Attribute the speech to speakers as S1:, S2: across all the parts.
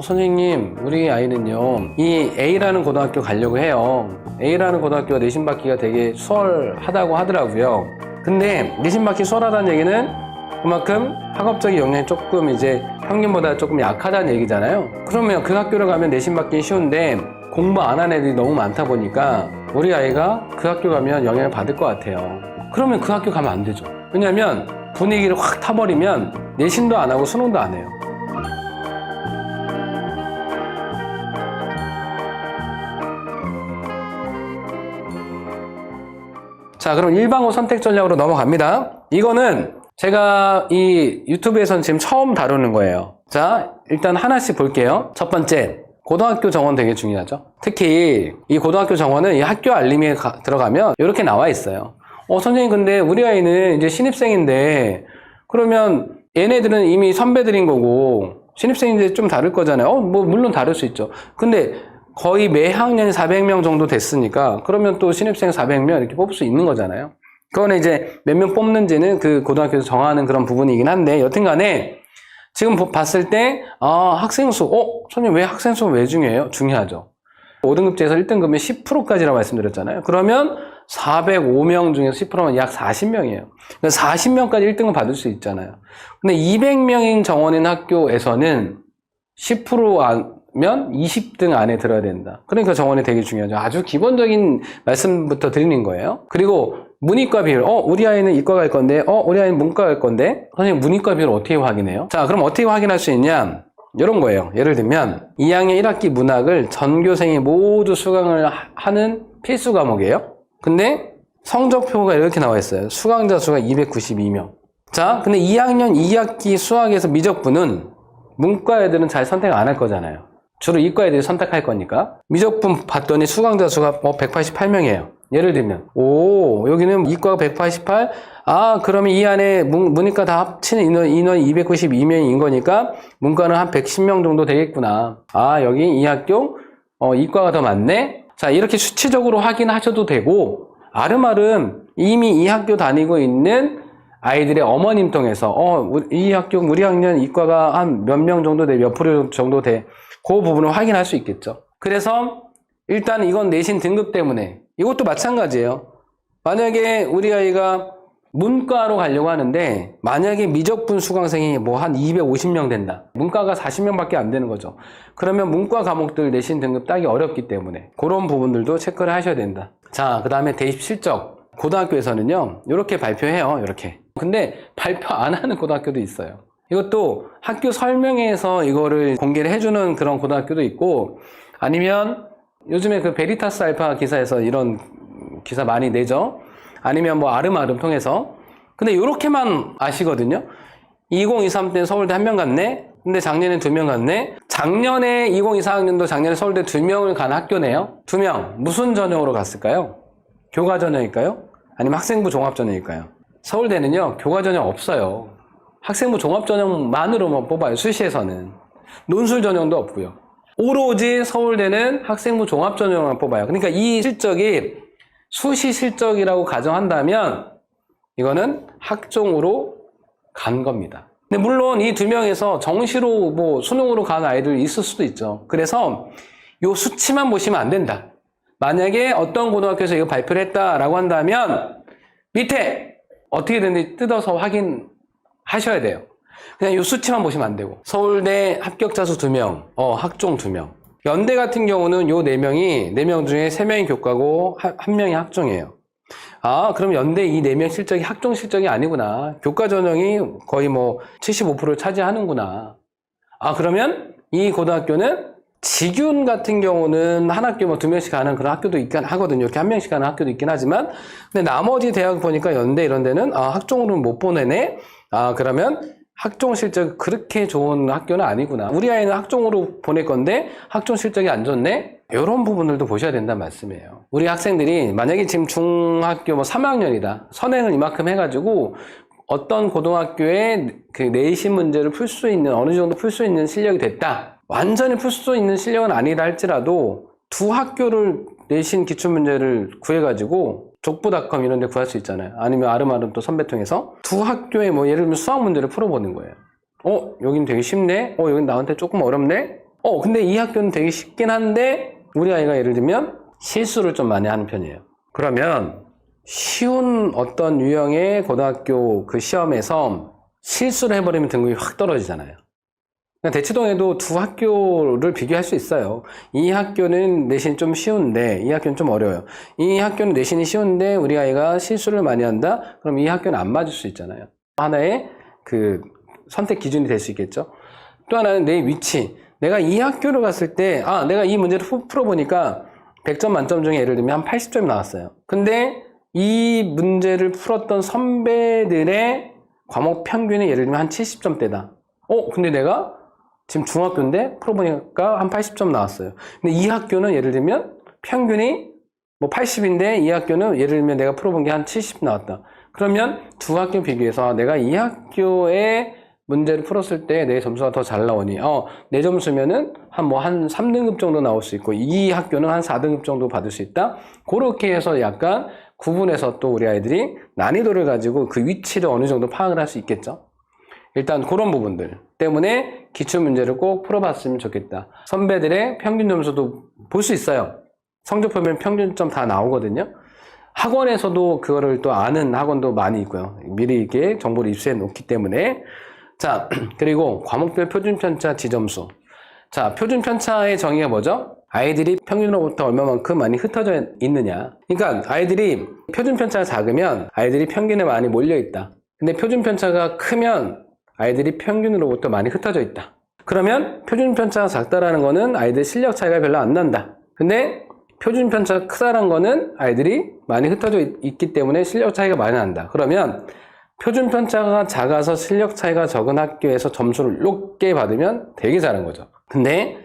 S1: 선생님, 우리 아이는요, 이 A라는 고등학교 가려고 해요. A라는 고등학교가 내신 받기가 되게 수월하다고 하더라고요. 근데 내신 받기 수월하다는 얘기는 그만큼 학업적인 역량이 조금 이제 평균보다 조금 약하다는 얘기잖아요. 그러면 그 학교를 가면 내신 받기 쉬운데 공부 안 하는 애들이 너무 많다 보니까 우리 아이가 그 학교 가면 영향을 받을 것 같아요. 그러면 그 학교 가면 안 되죠. 왜냐하면 분위기를 확 타버리면 내신도 안 하고 수능도 안 해요. 자, 그럼 일반고 선택 전략으로 넘어갑니다. 이거는 제가 이 유튜브에서는 지금 처음 다루는 거예요. 자, 일단 하나씩 볼게요. 첫 번째, 고등학교 정원 되게 중요하죠. 특히 이 고등학교 정원은 이 학교 알림에 들어가면 이렇게 나와 있어요. 선생님, 근데 우리 아이는 이제 신입생인데 그러면 얘네들은 이미 선배들인 거고 신입생인데 좀 다를 거잖아요. 뭐 물론 다를 수 있죠. 근데 거의 매 학년이 400명 정도 됐으니까 그러면 또 신입생 400명 이렇게 뽑을 수 있는 거잖아요. 그거는 이제 몇 명 뽑는지는 그 고등학교에서 정하는 그런 부분이긴 한데 여튼간에 지금 봤을 때 학생 수, 선생님 왜 학생 수 왜 중요해요? 중요하죠. 5등급제에서 1등급이면 10%까지라고 말씀드렸잖아요. 그러면 405명 중에서 10%면 약 40명이에요. 그러니까 40명까지 1등급 받을 수 있잖아요. 근데 200명인 정원인 학교에서는 10%면 20등 안에 들어야 된다. 그러니까 정원이 되게 중요하죠. 아주 기본적인 말씀부터 드리는 거예요. 그리고 문이과 비율. 우리 아이는 이과 갈 건데, 우리 아이는 문과 갈 건데, 선생님 문이과 비율 어떻게 확인해요? 자, 그럼 어떻게 확인할 수 있냐? 이런 거예요. 예를 들면 2학년 1학기 문학을 전교생이 모두 수강을 하는 필수 과목이에요. 근데 성적표가 이렇게 나와 있어요. 수강자 수가 292명. 자, 근데 2학년 2학기 수학에서 미적분은 문과 애들은 잘 선택 안 할 거잖아요. 주로 이과 애들이 선택할 거니까. 미적분 봤더니 수강자 수가 188명이에요. 예를 들면 여기는 이과가 188. 그러면 이 안에 문이과 다 합치는 인원이 292명인 거니까 문과는 한 110명 정도 되겠구나. 여기 이 학교 이과가 더 많네. 자, 이렇게 수치적으로 확인하셔도 되고 아름아름 이미 이 학교 다니고 있는 아이들의 어머님 통해서 이 학교 우리 학년 이과가 한 몇 명 정도 돼, 몇 프로 정도 돼, 그 부분을 확인할 수 있겠죠. 그래서 일단 이건 내신 등급 때문에 이것도 마찬가지예요. 만약에 우리 아이가 문과로 가려고 하는데 만약에 미적분 수강생이 뭐 한 250명 된다. 문과가 40명밖에 안 되는 거죠. 그러면 문과 과목들 내신 등급 따기 어렵기 때문에 그런 부분들도 체크를 하셔야 된다. 자, 그 다음에 대입 실적. 고등학교에서는요, 이렇게 발표해요. 이렇게. 근데 발표 안 하는 고등학교도 있어요. 이것도 학교 설명회에서 이거를 공개를 해주는 그런 고등학교도 있고, 아니면 요즘에 그 베리타스 알파 기사에서 이런 기사 많이 내죠. 아니면 뭐 아름아름 통해서. 근데 이렇게만 아시거든요. 2023 때 서울대 1명 갔네. 근데 작년에 2명 갔네. 작년에 2024학년도 작년에 서울대 2명을 간 학교네요. 2명. 무슨 전형으로 갔을까요? 교과 전형일까요? 아니면 학생부 종합 전형일까요? 서울대는요, 교과 전형 없어요. 학생부 종합 전형만으로만 뽑아요. 수시에서는. 논술 전형도 없고요. 오로지 서울대는 학생부 종합 전형만 뽑아요. 그러니까 이 실적이 수시 실적이라고 가정한다면 이거는 학종으로 간 겁니다. 근데 물론 이 2명에서 정시로 뭐 수능으로 간 아이들 있을 수도 있죠. 그래서 요 수치만 보시면 안 된다. 만약에 어떤 고등학교에서 이거 발표를 했다라고 한다면 밑에 어떻게 되는지 뜯어서 확인하셔야 돼요. 그냥 이 수치만 보시면 안 되고. 서울대 합격자 수 2명, 학종 2명. 연대 같은 경우는 요 4명 중에 3명이 교과고 1명이 학종이에요. 그럼 연대 이 4명 실적이 학종 실적이 아니구나. 교과 전형이 거의 뭐 75%를 차지하는구나. 그러면 이 고등학교는 직윤 같은 경우는 한 학교 뭐 2명씩 가는 그런 학교도 있긴 하거든요. 이렇게 1명씩 가는 학교도 있긴 하지만, 근데 나머지 대학 보니까 연대 이런 데는 학종으로는 못 보내네. 그러면 학종 실적 그렇게 좋은 학교는 아니구나. 우리 아이는 학종으로 보낼 건데 학종 실적이 안 좋네. 이런 부분들도 보셔야 된다는 말씀이에요. 우리 학생들이 만약에 지금 중학교 뭐 3학년이다. 선행을 이만큼 해가지고 어떤 고등학교에 그 내신 문제를 풀 수 있는, 어느 정도 풀 수 있는 실력이 됐다. 완전히 풀 수 있는 실력은 아니다 할지라도 두 학교를 내신 기출문제를 구해가지고 족보닷컴 이런 데 구할 수 있잖아요. 아니면 아름아름 또 선배 통해서 두 학교에 뭐 예를 들면 수학 문제를 풀어보는 거예요. 여긴 되게 쉽네? 여긴 나한테 조금 어렵네? 근데 이 학교는 되게 쉽긴 한데 우리 아이가 예를 들면 실수를 좀 많이 하는 편이에요. 그러면 쉬운 어떤 유형의 고등학교 그 시험에서 실수를 해버리면 등급이 확 떨어지잖아요. 대치동에도 두 학교를 비교할 수 있어요. 이 학교는 내신이 좀 쉬운데 이 학교는 좀 어려워요. 이 학교는 내신이 쉬운데 우리 아이가 실수를 많이 한다? 그럼 이 학교는 안 맞을 수 있잖아요. 하나의 그 선택 기준이 될 수 있겠죠. 또 하나는 내 위치. 내가 이 학교를 갔을 때 내가 이 문제를 풀어보니까 100점 만점 중에 예를 들면 한 80점이 나왔어요. 근데 이 문제를 풀었던 선배들의 과목 평균이 예를 들면 한 70점대다. 근데 내가 지금 중학교인데 풀어보니까 한 80점 나왔어요. 근데 이 학교는 예를 들면 평균이 뭐 80인데 이 학교는 예를 들면 내가 풀어본 게 한 70 나왔다. 그러면 두 학교 비교해서 내가 이 학교의 문제를 풀었을 때 내 점수가 더 잘 나오니 내 점수면은 한 3등급 정도 나올 수 있고 이 학교는 한 4등급 정도 받을 수 있다. 그렇게 해서 약간 구분해서 또 우리 아이들이 난이도를 가지고 그 위치를 어느 정도 파악을 할 수 있겠죠. 일단 그런 부분들 때문에 기출문제를 꼭 풀어봤으면 좋겠다. 선배들의 평균 점수도 볼 수 있어요. 성적 보면 평균점 다 나오거든요. 학원에서도 그거를 또 아는 학원도 많이 있고요. 미리 이렇게 정보를 입수해 놓기 때문에. 자, 그리고 과목별 표준편차 지점수. 자, 표준편차의 정의가 뭐죠? 아이들이 평균으로부터 얼마만큼 많이 흩어져 있느냐. 그러니까 아이들이 표준편차가 작으면 아이들이 평균에 많이 몰려있다. 근데 표준편차가 크면 아이들이 평균으로부터 많이 흩어져 있다. 그러면 표준편차가 작다라는 거는 아이들 실력 차이가 별로 안 난다. 근데 표준편차가 크다라는 거는 아이들이 많이 흩어져 있기 때문에 실력 차이가 많이 난다. 그러면 표준편차가 작아서 실력 차이가 적은 학교에서 점수를 높게 받으면 되게 잘한 거죠. 근데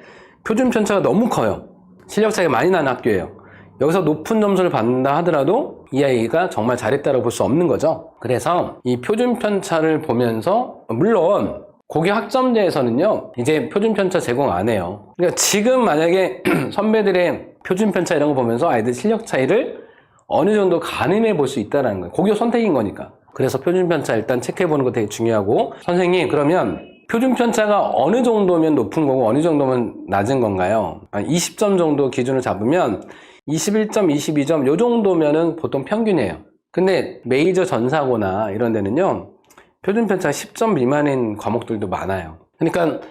S1: 표준편차가 너무 커요. 실력 차이가 많이 나는 학교예요. 여기서 높은 점수를 받는다 하더라도 이 아이가 정말 잘했다고 볼 수 없는 거죠. 그래서 이 표준편차를 보면서 물론 고교 학점제에서는요 이제 표준편차 제공 안 해요. 그러니까 지금 만약에 선배들의 표준편차 이런 거 보면서 아이들 실력 차이를 어느 정도 가늠해 볼 수 있다는 거예요. 고교 선택인 거니까. 그래서 표준편차 일단 체크해 보는 거 되게 중요하고, 선생님 그러면 표준편차가 어느 정도면 높은 거고 어느 정도면 낮은 건가요? 20점 정도 기준을 잡으면 21점, 22점 요 정도면은 보통 평균이에요. 근데 메이저 전사고나 이런 데는요 표준편차 10점 미만인 과목들도 많아요. 그러니까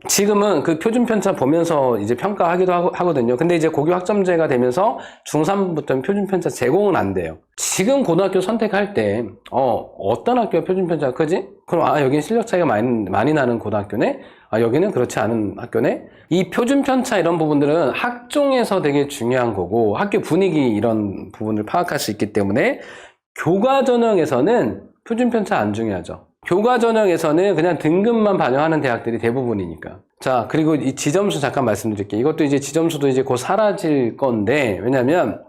S1: 지금은 그 표준편차 보면서 이제 평가하기도 하거든요. 근데 이제 고교 학점제가 되면서 중3부터는 표준편차 제공은 안 돼요. 지금 고등학교 선택할 때 어떤 학교가 표준편차가 크지? 그럼 여기는 실력 차이가 많이 나는 고등학교네? 여기는 그렇지 않은 학교네? 이 표준편차 이런 부분들은 학종에서 되게 중요한 거고 학교 분위기 이런 부분을 파악할 수 있기 때문에 교과 전형에서는 표준편차 안 중요하죠. 교과 전형에서는 그냥 등급만 반영하는 대학들이 대부분이니까. 자, 그리고 이 지점수 잠깐 말씀드릴게요. 이것도 이제 지점수도 이제 곧 사라질 건데, 왜냐면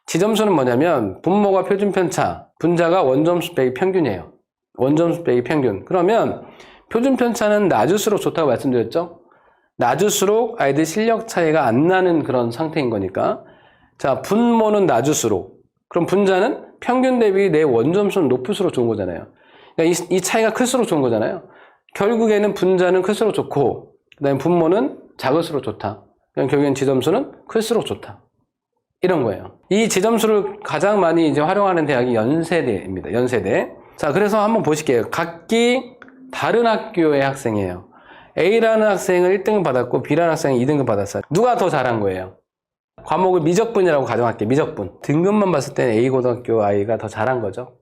S1: 지점수는 뭐냐면 분모가 표준편차, 분자가 원점수 빼기 평균이에요. 원점수 빼기 평균. 그러면 표준편차는 낮을수록 좋다고 말씀드렸죠? 낮을수록 아이들 실력 차이가 안 나는 그런 상태인 거니까. 자, 분모는 낮을수록. 그럼 분자는 평균 대비 내 원점수는 높을수록 좋은 거잖아요. 그러니까 이 차이가 클수록 좋은 거잖아요. 결국에는 분자는 클수록 좋고, 그 다음에 분모는 작을수록 좋다. 그냥 결국엔 지점수는 클수록 좋다. 이런 거예요. 이 지점수를 가장 많이 이제 활용하는 대학이 연세대입니다. 연세대. 자, 그래서 한번 보실게요. 각기 다른 학교의 학생이에요. A라는 학생은 1등급 받았고, B라는 학생은 2등급 받았어요. 누가 더 잘한 거예요? 과목을 미적분이라고 가정할게요. 미적분. 등급만 봤을 때는 A고등학교 아이가 더 잘한 거죠.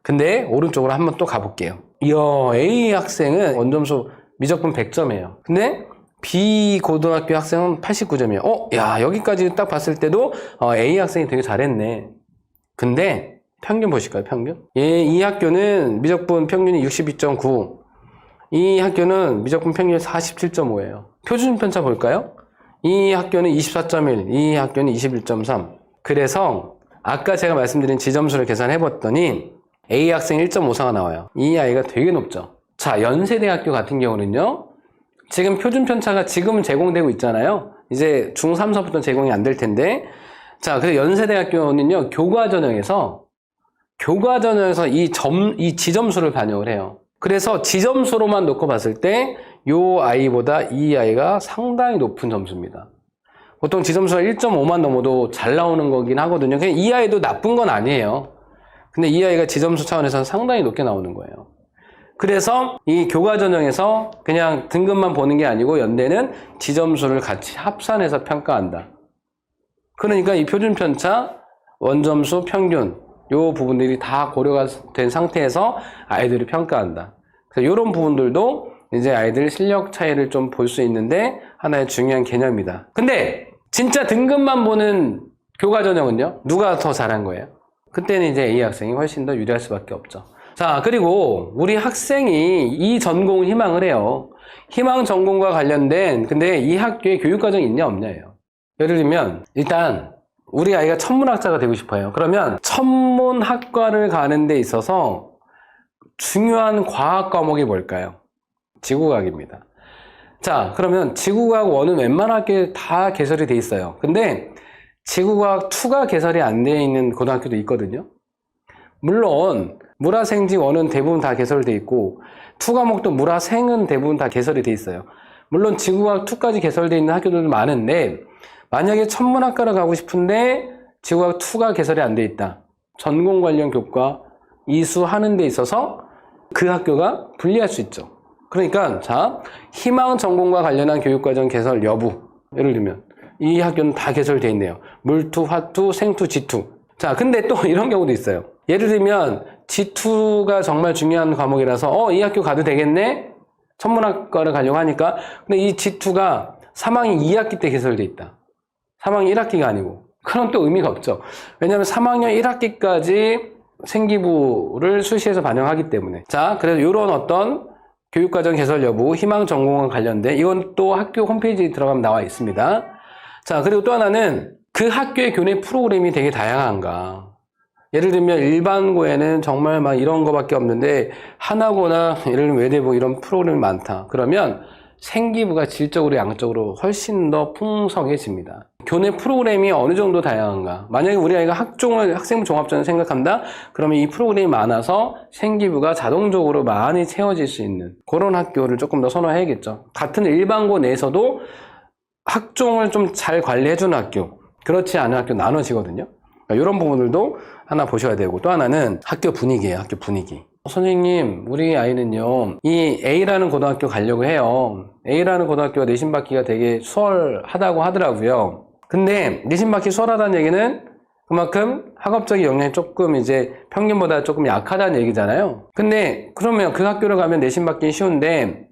S1: 근데 오른쪽으로 한번 또 가볼게요. A 학생은 원점수 미적분 100점이에요. 근데 B 고등학교 학생은 89점이에요. 야, 여기까지 딱 봤을 때도 A 학생이 되게 잘했네. 근데 평균 보실까요? 평균? 이 학교는 미적분 평균이 62.9. 이 학교는 미적분 평균이 47.5예요. 표준 편차 볼까요? 이 학교는 24.1, 이 학교는 21.3. 그래서 아까 제가 말씀드린 지점수를 계산해 봤더니 A 학생 1.54가 나와요. 이 아이가 되게 높죠. 자, 연세대학교 같은 경우는요. 지금 표준편차가 지금은 제공되고 있잖아요. 이제 중3서부터 제공이 안 될 텐데. 자, 그래서 연세대학교는요. 교과전형에서 이 지점수를 반영을 해요. 그래서 지점수로만 놓고 봤을 때 요 아이보다 이 아이가 상당히 높은 점수입니다. 보통 지점수가 1.5만 넘어도 잘 나오는 거긴 하거든요. 그냥 이 아이도 나쁜 건 아니에요. 근데 이 아이가 지점수 차원에서는 상당히 높게 나오는 거예요. 그래서 이 교과 전형에서 그냥 등급만 보는 게 아니고 연대는 지점수를 같이 합산해서 평가한다. 그러니까 이 표준 편차, 원점수, 평균 요 부분들이 다 고려가 된 상태에서 아이들을 평가한다. 그래서 이런 부분들도 이제 아이들 실력 차이를 좀 볼 수 있는데 하나의 중요한 개념이다. 근데 진짜 등급만 보는 교과 전형은요? 누가 더 잘한 거예요? 그때는 이제 A 학생이 훨씬 더 유리할 수밖에 없죠. 자, 그리고 우리 학생이 이 전공을 희망을 해요. 희망 전공과 관련된 근데 이 학교에 교육과정이 있냐 없냐예요. 예를 들면 일단 우리 아이가 천문학자가 되고 싶어요. 그러면 천문학과를 가는 데 있어서 중요한 과학 과목이 뭘까요? 지구과학입니다. 자, 그러면 지구과학 1은 웬만한 학교에 다 개설이 돼 있어요. 근데 지구과학 2가 개설이 안 되어 있는 고등학교도 있거든요. 물론 물화생지 1은 대부분 다 개설돼 있고 2 과목도 물화생은 대부분 다 개설이 돼 있어요. 물론 지구과학 2까지 개설돼 있는 학교들도 많은데 만약에 천문학과를 가고 싶은데 지구과학 2가 개설이 안 돼 있다. 전공 관련 교과 이수하는 데 있어서 그 학교가 불리할 수 있죠. 그러니까 자, 희망 전공과 관련한 교육과정 개설 여부. 예를 들면 이 학교는 다 개설되어 있네요. 물투, 화투, 생투, 지투. 자, 근데 또 이런 경우도 있어요. 예를 들면 지투가 정말 중요한 과목이라서 이 학교 가도 되겠네? 천문학과를 가려고 하니까. 근데 이 지투가 3학년 2학기 때 개설되어 있다. 3학년 1학기가 아니고. 그럼 또 의미가 없죠. 왜냐하면 3학년 1학기까지 생기부를 수시에서 반영하기 때문에. 자, 그래서 이런 어떤 교육과정 개설 여부, 희망 전공과 관련된 이건 또 학교 홈페이지에 들어가면 나와 있습니다. 자, 그리고 또 하나는 그 학교의 교내 프로그램이 되게 다양한가. 예를 들면 일반고에는 정말 막 이런 거밖에 없는데 하나고나 예를 들면 외대부 이런 프로그램이 많다. 그러면 생기부가 질적으로 양적으로 훨씬 더 풍성해집니다. 교내 프로그램이 어느 정도 다양한가. 만약에 우리 아이가 학생부 종합전을 생각한다? 그러면 이 프로그램이 많아서 생기부가 자동적으로 많이 채워질 수 있는 그런 학교를 조금 더 선호해야겠죠. 같은 일반고 내에서도 학종을 좀 잘 관리해주는 학교, 그렇지 않은 학교 나눠지거든요. 그러니까 이런 부분들도 하나 보셔야 되고, 또 하나는 학교 분위기예요. 학교 분위기. 선생님, 우리 아이는요, 이 A라는 고등학교 가려고 해요. A라는 고등학교가 내신 받기가 되게 수월하다고 하더라고요. 근데 내신 받기 수월하다는 얘기는 그만큼 학업적인 역량이 조금 이제 평균보다 조금 약하다는 얘기잖아요. 근데 그러면 그 학교를 가면 내신 받기 쉬운데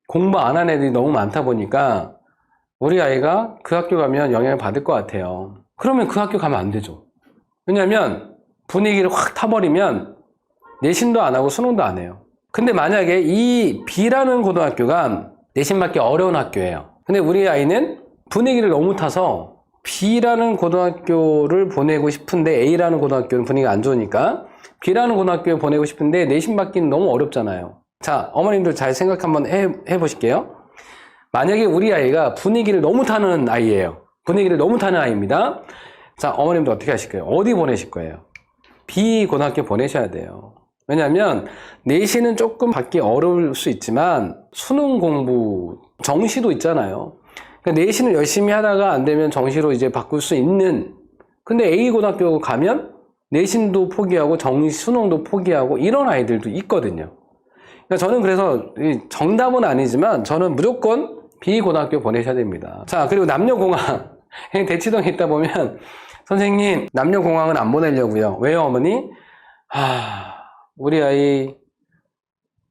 S1: 공부 안 하는 애들이 너무 많다 보니까 우리 아이가 그 학교 가면 영향을 받을 것 같아요. 그러면 그 학교 가면 안 되죠. 왜냐면 분위기를 확 타버리면 내신도 안 하고 수능도 안 해요. 근데 만약에 이 B라는 고등학교가 내신 받기 어려운 학교예요. 근데 우리 아이는 분위기를 너무 타서 B라는 고등학교를 보내고 싶은데 A라는 고등학교는 분위기가 안 좋으니까 B라는 고등학교에 보내고 싶은데 내신 받기는 너무 어렵잖아요. 자, 어머님들 잘 생각 한번 해보실게요. 만약에 우리 아이가 분위기를 너무 타는 아이예요. 분위기를 너무 타는 아이입니다. 자, 어머님도 어떻게 하실 거예요? 어디 보내실 거예요? B 고등학교 보내셔야 돼요. 왜냐하면 내신은 조금 받기 어려울 수 있지만 수능 공부, 정시도 있잖아요. 그러니까 내신을 열심히 하다가 안 되면 정시로 이제 바꿀 수 있는, 근데 A 고등학교 가면 내신도 포기하고 정시, 수능도 포기하고 이런 아이들도 있거든요. 그러니까 저는 그래서 정답은 아니지만 저는 무조건 B 고등학교 보내셔야 됩니다. 자, 그리고 남녀공학 대치동에 있다 보면 선생님 남녀공학은 안 보내려고요. 왜요, 어머니? 우리 아이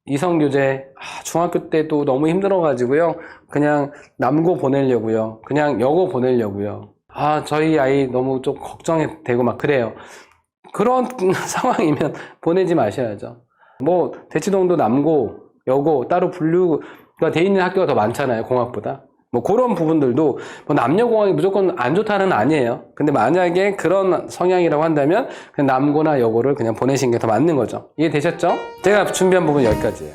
S1: 이성교재 중학교 때도 너무 힘들어가지고요. 그냥 남고 보내려고요. 그냥 여고 보내려고요. 저희 아이 너무 좀 걱정이 되고 막 그래요. 그런 상황이면 보내지 마셔야죠. 뭐 대치동도 남고 여고 따로 분류가 돼 있는 학교가 더 많잖아요. 공학보다. 뭐 그런 부분들도 뭐 남녀공학이 무조건 안 좋다는 아니에요. 근데 만약에 그런 성향이라고 한다면 그냥 남고나 여고를 그냥 보내신 게 더 맞는 거죠. 이해되셨죠? 제가 준비한 부분 여기까지예요.